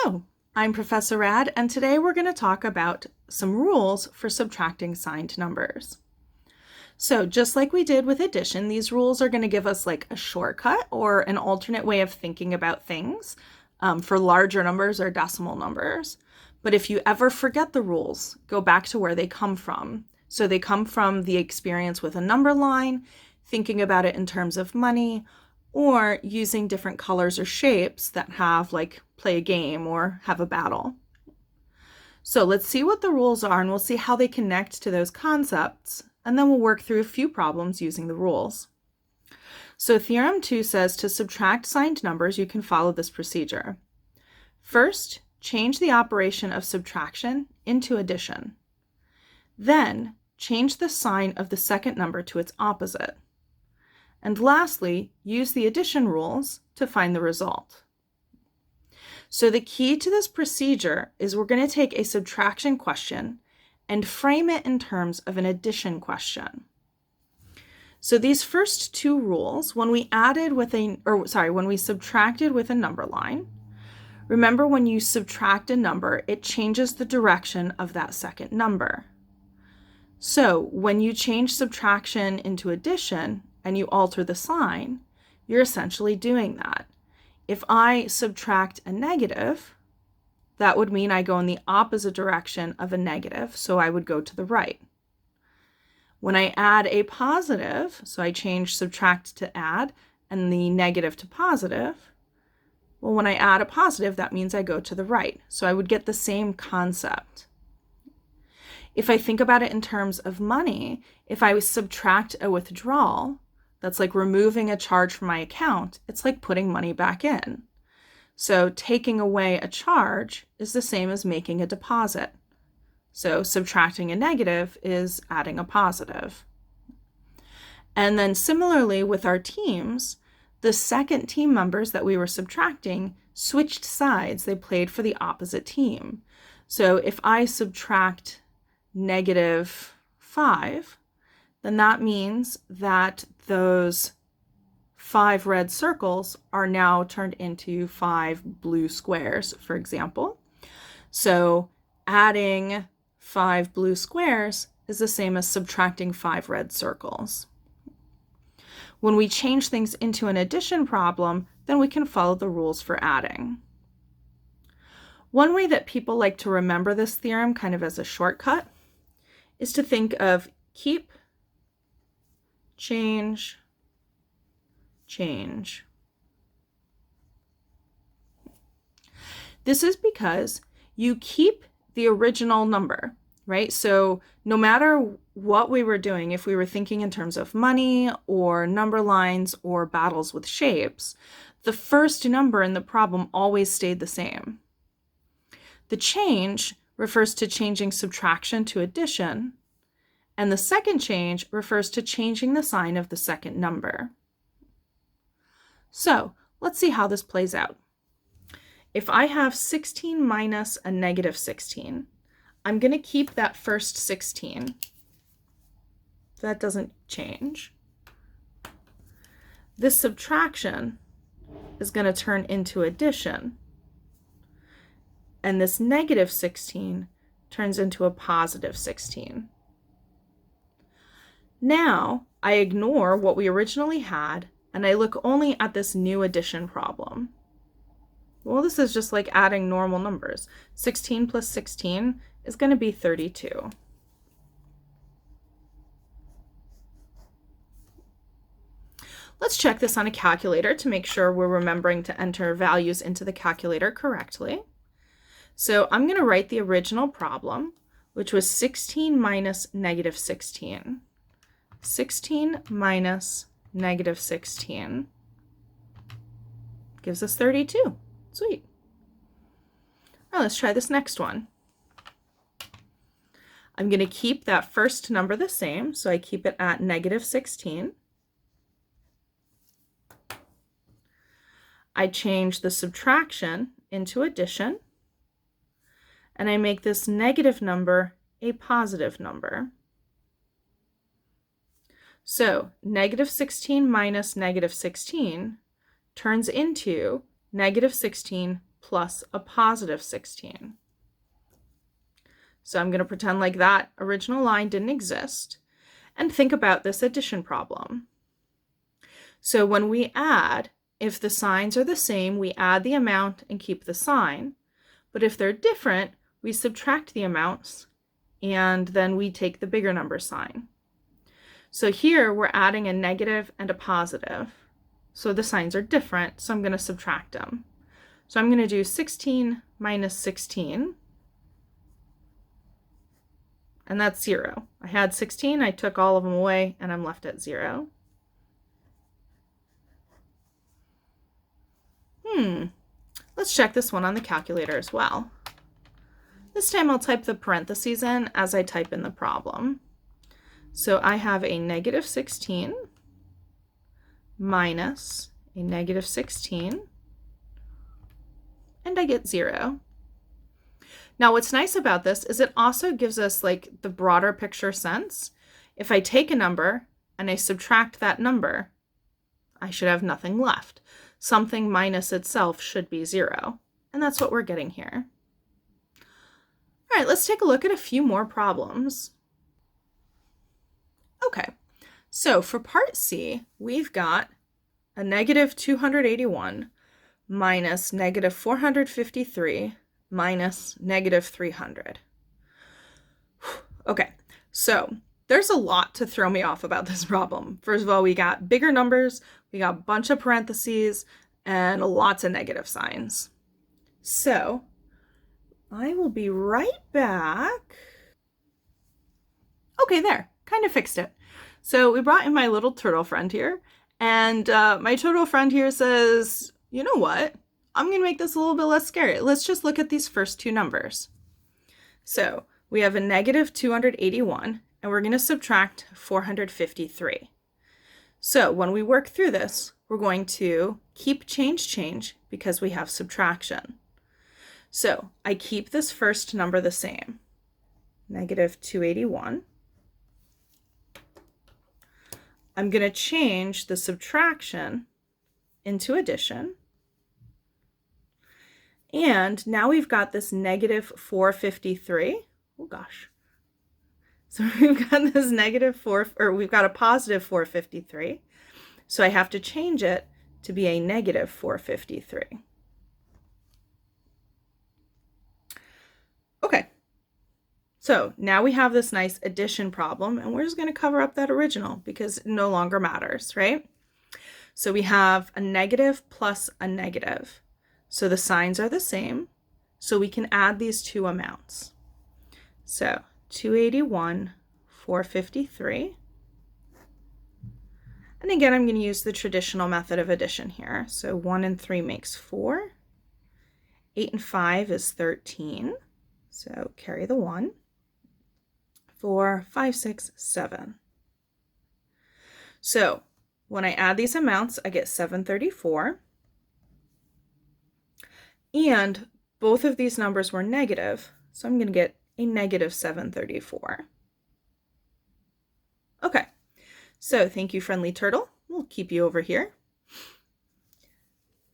Hello, I'm Professor Rad, and today we're going to talk about some rules for subtracting signed numbers. So just like we did with addition, these rules are going to give us like a shortcut or an alternate way of thinking about things for larger numbers or decimal numbers. But if you ever forget the rules, go back to where they come from. So they come from the experience with a number line, thinking about it in terms of money, or using different colors or shapes that have like play a game or have a battle. So let's see what the rules are and we'll see how they connect to those concepts, and then we'll work through a few problems using the rules. So Theorem 2 says to subtract signed numbers, you can follow this procedure. First, change the operation of subtraction into addition. Then, change the sign of the second number to its opposite. And lastly, use the addition rules to find the result. So the key to this procedure is we're going to take a subtraction question and frame it in terms of an addition question. So these first two rules, when we subtracted with a number line, remember when you subtract a number, it changes the direction of that second number. So when you change subtraction into addition and you alter the sign, you're essentially doing that. If I subtract a negative, that would mean I go in the opposite direction of a negative, so I would go to the right. When I add a positive, so I change subtract to add and the negative to positive, well, when I add a positive, that means I go to the right, so I would get the same concept. If I think about it in terms of money, if I subtract a withdrawal, that's like removing a charge from my account, it's like putting money back in. So taking away a charge is the same as making a deposit. So subtracting a negative is adding a positive. And then similarly with our teams, the second team members that we were subtracting switched sides. They played for the opposite team. So if I subtract -5, then that means that those 5 red circles are now turned into 5 blue squares, for example. So adding 5 blue squares is the same as subtracting 5 red circles. When we change things into an addition problem, then we can follow the rules for adding. One way that people like to remember this theorem kind of as a shortcut is to think of keep, change, change. This is because you keep the original number, right? So no matter what we were doing, if we were thinking in terms of money or number lines or battles with shapes, the first number in the problem always stayed the same. The change refers to changing subtraction to addition, and the second change refers to changing the sign of the second number. So let's see how this plays out. If I have 16 minus a -16, I'm going to keep that first 16. That doesn't change. This subtraction is going to turn into addition, and this -16 turns into a +16. Now I ignore what we originally had and I look only at this new addition problem. Well, this is just like adding normal numbers. 16 plus 16 is going to be 32. Let's check this on a calculator to make sure we're remembering to enter values into the calculator correctly. So I'm going to write the original problem, which was 16 minus -16. 16 minus -16 gives us 32. Sweet. Now let's try this next one. I'm going to keep that first number the same, so I keep it at -16. I change the subtraction into addition, and I make this negative number a positive number. So -16 minus -16 turns into -16 plus a positive 16. So I'm going to pretend like that original line didn't exist and think about this addition problem. So when we add, if the signs are the same, we add the amount and keep the sign. But if they're different, we subtract the amounts and then we take the bigger number sign. So here we're adding a negative and a positive. So the signs are different, so I'm going to subtract them. So I'm going to do 16 minus 16, and that's 0. I had 16, I took all of them away, and I'm left at 0. Let's check this one on the calculator as well. This time I'll type the parentheses in as I type in the problem. So I have a negative 16 minus a negative 16, and I get 0. Now what's nice about this is it also gives us like the broader picture sense. If I take a number and I subtract that number, I should have nothing left. Something minus itself should be 0. And that's what we're getting here. All right, let's take a look at a few more problems. Okay, so for part C, we've got a negative 281 minus negative 453 minus negative 300. Okay, so there's a lot to throw me off about this problem. First of all, we got bigger numbers, we got a bunch of parentheses, and lots of negative signs. So I will be right back. Okay, there, kind of fixed it. So we brought in my little turtle friend here, and my turtle friend here says, you know what? I'm going to make this a little bit less scary. Let's just look at these first two numbers. So we have a negative 281, and we're going to subtract 453. So when we work through this, we're going to keep change because we have subtraction. So I keep this first number the same, negative 281. I'm going to change the subtraction into addition. And now we've got this negative 453. Oh gosh. So we've got this we've got a positive 453. So I have to change it to be a negative 453. Okay. So now we have this nice addition problem, and we're just going to cover up that original because it no longer matters, right? So we have a negative plus a negative. So the signs are the same, so we can add these two amounts. So 281, 453. And again, I'm going to use the traditional method of addition here. So 1 and 3 makes 4. 8 and 5 is 13. So carry the 1. 4, 5, 6, 7. So when I add these amounts, I get 734. And both of these numbers were negative, so I'm going to get a negative 734. Okay, so thank you, friendly turtle. We'll keep you over here.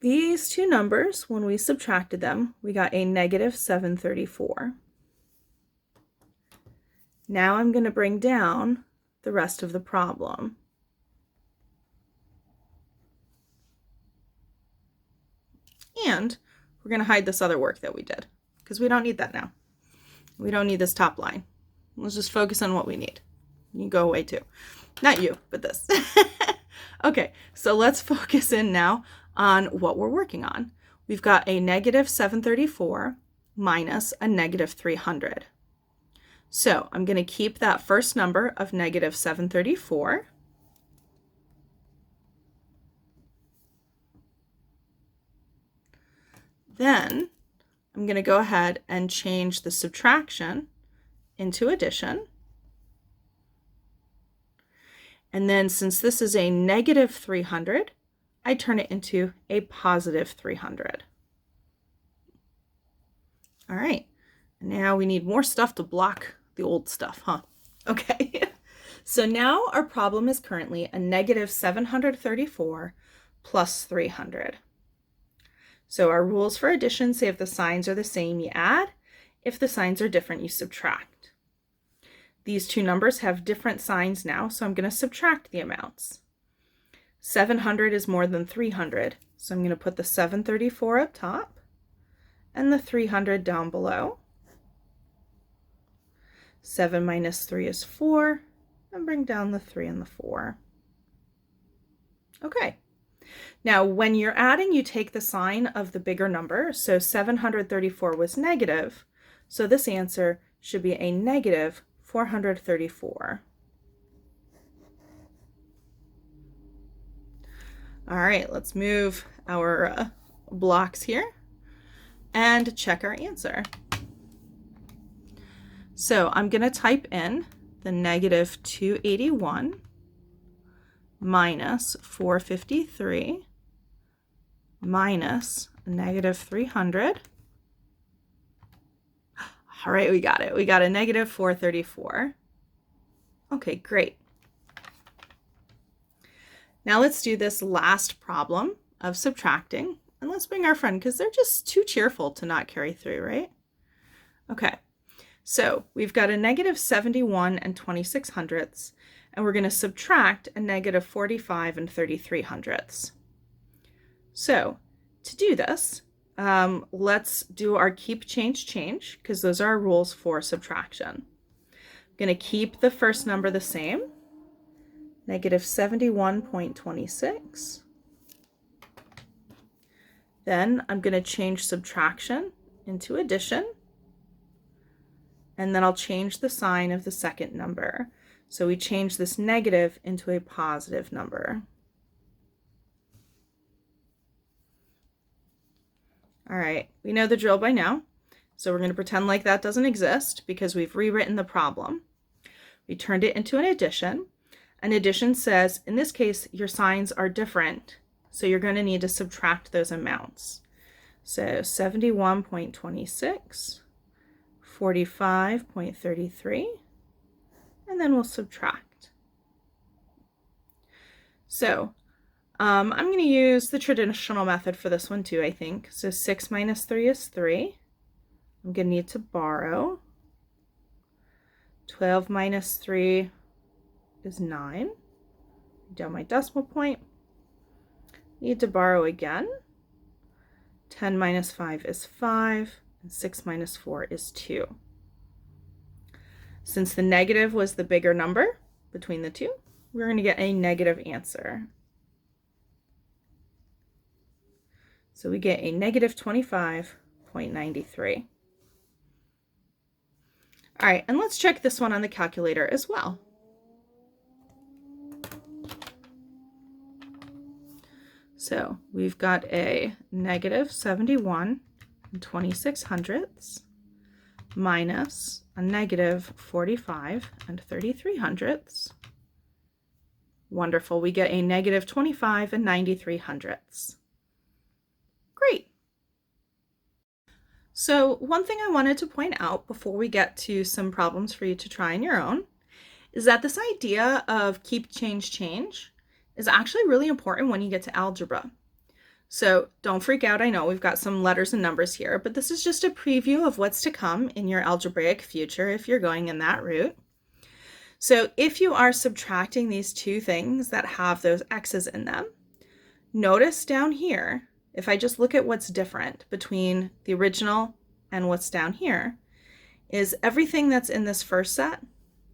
These two numbers, when we subtracted them, we got a negative 734. Now I'm going to bring down the rest of the problem. And we're going to hide this other work that we did because we don't need that now. We don't need this top line. Let's just focus on what we need. You go away too. Not you, but this. Okay, so let's focus in now on what we're working on. We've got a negative 734 minus a negative 300. So I'm going to keep that first number of negative 734. Then I'm going to go ahead and change the subtraction into addition. And then since this is a negative 300, I turn it into a positive 300. All right, now we need more stuff to block the old stuff, huh? Okay, so now our problem is currently a negative 734 plus 300. So our rules for addition say if the signs are the same, you add. If the signs are different, you subtract. These two numbers have different signs now, so I'm going to subtract the amounts. 700 is more than 300, so I'm going to put the 734 up top and the 300 down below. 7 minus 3 is 4, and bring down the 3 and the 4. Okay. Now, when you're adding, you take the sign of the bigger number. So 734 was negative. So this answer should be a negative 434. All right, let's move our blocks here and check our answer. So I'm going to type in the negative 281 minus 453 minus negative 300. All right, we got it. We got a negative 434. Okay, great. Now let's do this last problem of subtracting. And let's bring our friend, because they're just too cheerful to not carry through, right? Okay, so we've got a negative 71 and 26 hundredths, and we're going to subtract a negative 45 and 33 hundredths. So to do this, let's do our keep, change, change, because those are our rules for subtraction. I'm going to keep the first number the same, negative 71.26. Then I'm going to change subtraction into addition, and then I'll change the sign of the second number. So we change this negative into a positive number. All right, we know the drill by now, so we're going to pretend like that doesn't exist because we've rewritten the problem. We turned it into an addition. An addition says, in this case, your signs are different, so you're going to need to subtract those amounts. So 71.26, 45.33, and then we'll subtract. So I'm going to use the traditional method for this one too, I think. So 6 minus 3 is 3. I'm going to need to borrow. 12 minus 3 is 9. Down my decimal point. Need to borrow again. 10 minus 5 is 5, and 6 minus 4 is 2. Since the negative was the bigger number between the two, we're going to get a negative answer. So we get a negative 25.93. All right, and let's check this one on the calculator as well. So we've got a negative 71 and 26 hundredths minus a negative 45 and 33 hundredths. Wonderful, we get a negative 25 and 93 hundredths. Great. So one thing I wanted to point out before we get to some problems for you to try on your own is that this idea of keep, change, change is actually really important when you get to algebra. So don't freak out. I know we've got some letters and numbers here, but this is just a preview of what's to come in your algebraic future if you're going in that route. So if you are subtracting these two things that have those x's in them, notice down here, if I just look at what's different between the original and what's down here, is everything that's in this first set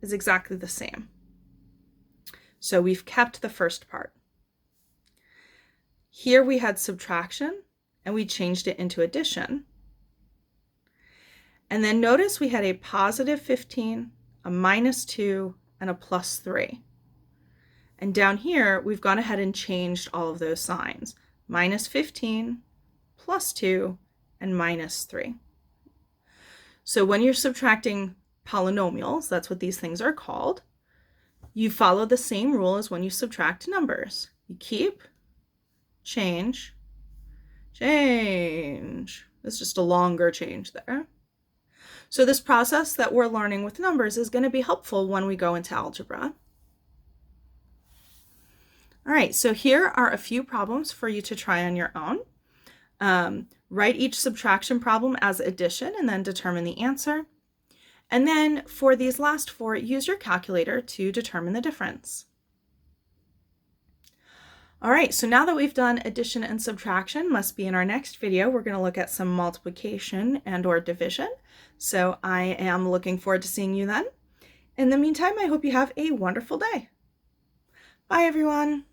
is exactly the same. So we've kept the first part. Here we had subtraction and we changed it into addition. And then notice we had a positive 15, a minus 2, and a plus 3. And down here, we've gone ahead and changed all of those signs. Minus 15, plus 2, and minus 3. So when you're subtracting polynomials, that's what these things are called, you follow the same rule as when you subtract numbers. You keep, change, change. It's just a longer change there. So this process that we're learning with numbers is going to be helpful when we go into algebra. All right, so here are a few problems for you to try on your own. Write each subtraction problem as addition and then determine the answer. And then for these last 4, use your calculator to determine the difference. All right, so now that we've done addition and subtraction, must be in our next video, we're going to look at some multiplication and/or division. So I am looking forward to seeing you then. In the meantime, I hope you have a wonderful day. Bye, everyone.